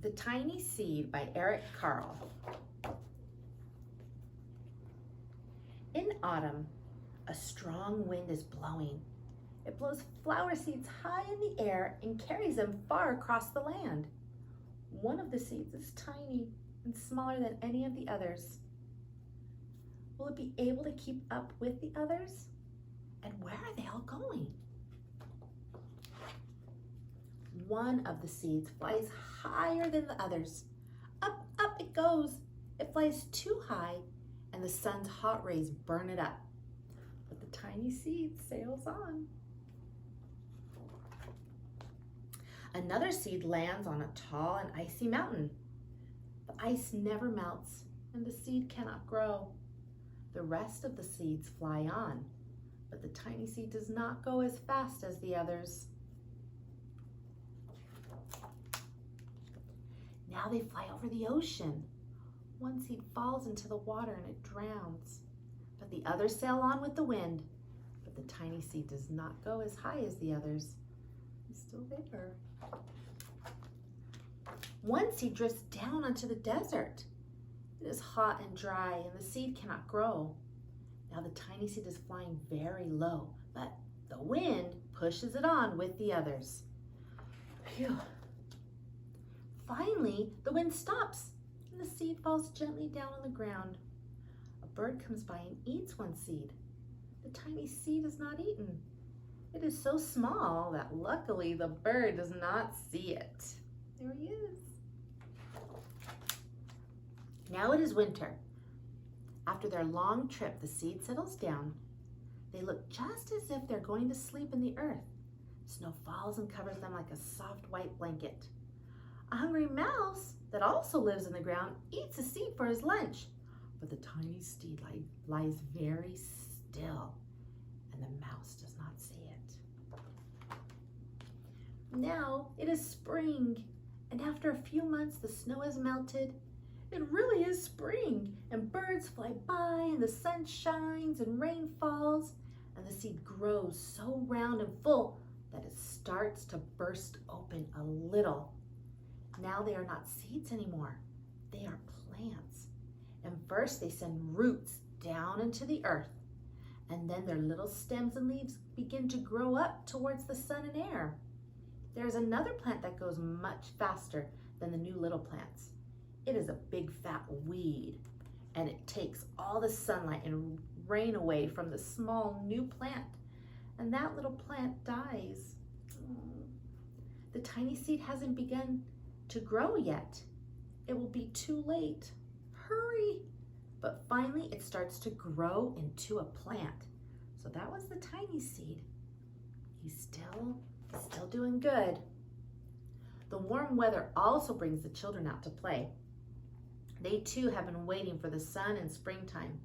The Tiny Seed by Eric Carle. In autumn, a strong wind is blowing. It blows flower seeds high in the air and carries them far across the land. One of the seeds is tiny and smaller than any of the others. Will it be able to keep up with the others? And where are they all going? One of the seeds flies higher than the others. Up, up it goes. It flies too high, and the sun's hot rays burn it up. But the tiny seed sails on. Another seed lands on a tall and icy mountain. The ice never melts, and the seed cannot grow. The rest of the seeds fly on, but the tiny seed does not go as fast as the others. Now they fly over the ocean. One seed falls into the water and it drowns, but the others sail on with the wind. But the tiny seed does not go as high as the others. It's still there. One seed drifts down onto the desert. It is hot and dry, and the seed cannot grow. Now the tiny seed is flying very low, but the wind pushes it on with the others. Phew. Finally, the wind stops, and the seed falls gently down on the ground. A bird comes by and eats one seed. The tiny seed is not eaten. It is so small that luckily the bird does not see it. There he is. Now it is winter. After their long trip, the seed settles down. They look just as if they're going to sleep in the earth. Snow falls and covers them like a soft white blanket. A hungry mouse that also lives in the ground eats a seed for his lunch, but the tiny seed lies very still, and the mouse does not see it. Now it is spring, and after a few months the snow has melted. It really is spring, and birds fly by, and the sun shines, and rain falls, and the seed grows so round and full that it starts to burst open a little. Now they are not seeds anymore. They are plants. And first they send roots down into the earth, and then their little stems and leaves begin to grow up towards the sun and air. There is another plant that goes much faster than the new little plants. It is a big fat weed, and it takes all the sunlight and rain away from the small new plant, and that little plant dies. The tiny seed hasn't begun to grow yet. It will be too late. Hurry! But finally it starts to grow into a plant. So that was the tiny seed. He's still doing good. The warm weather also brings the children out to play. They too have been waiting for the sun and springtime.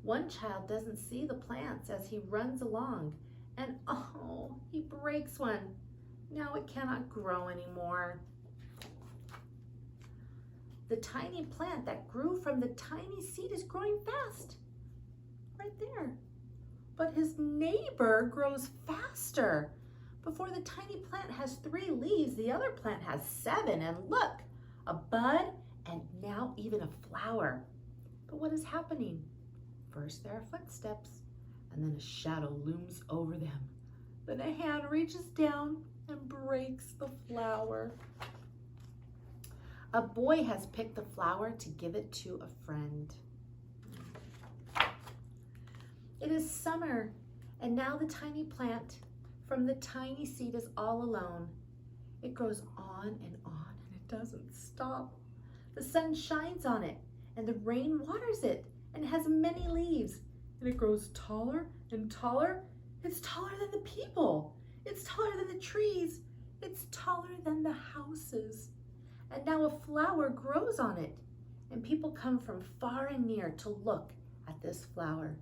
One child doesn't see the plants as he runs along, and oh, he breaks one. Now it cannot grow anymore. The tiny plant that grew from the tiny seed is growing fast, right there. But his neighbor grows faster. Before the tiny plant has 3 leaves, the other plant has 7, and look, a bud and now even a flower. But what is happening? First there are footsteps, and then a shadow looms over them. Then a hand reaches down and breaks the flower. A boy has picked the flower to give it to a friend. It is summer, and now the tiny plant from the tiny seed is all alone. It grows on, and it doesn't stop. The sun shines on it, and the rain waters it, and it has many leaves, and it grows taller and taller. It's taller than the people. It's taller than the trees. It's taller than the houses. And now a flower grows on it, and people come from far and near to look at this flower.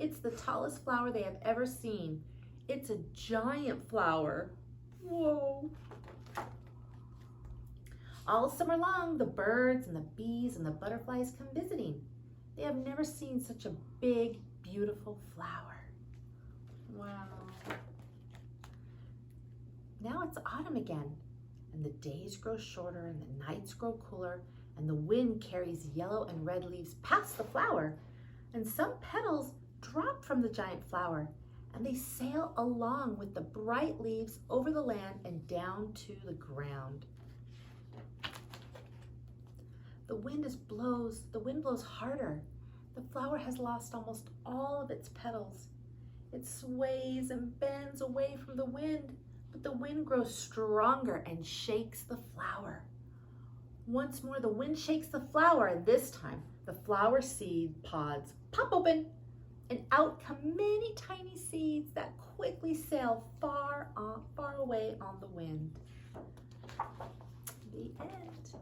It's the tallest flower they have ever seen. It's a giant flower. Whoa. All summer long, the birds and the bees and the butterflies come visiting. They have never seen such a big, beautiful flower. Wow. Now it's autumn again, and the days grow shorter and the nights grow cooler, and the wind carries yellow and red leaves past the flower, and some petals drop from the giant flower, and they sail along with the bright leaves over the land and down to the ground. The wind blows harder. The flower has lost almost all of its petals. It sways and bends away from the wind, but the wind grows stronger and shakes the flower. Once more, the wind shakes the flower, and this time the flower seed pods pop open, and out come many tiny seeds that quickly sail far away on the wind. The end.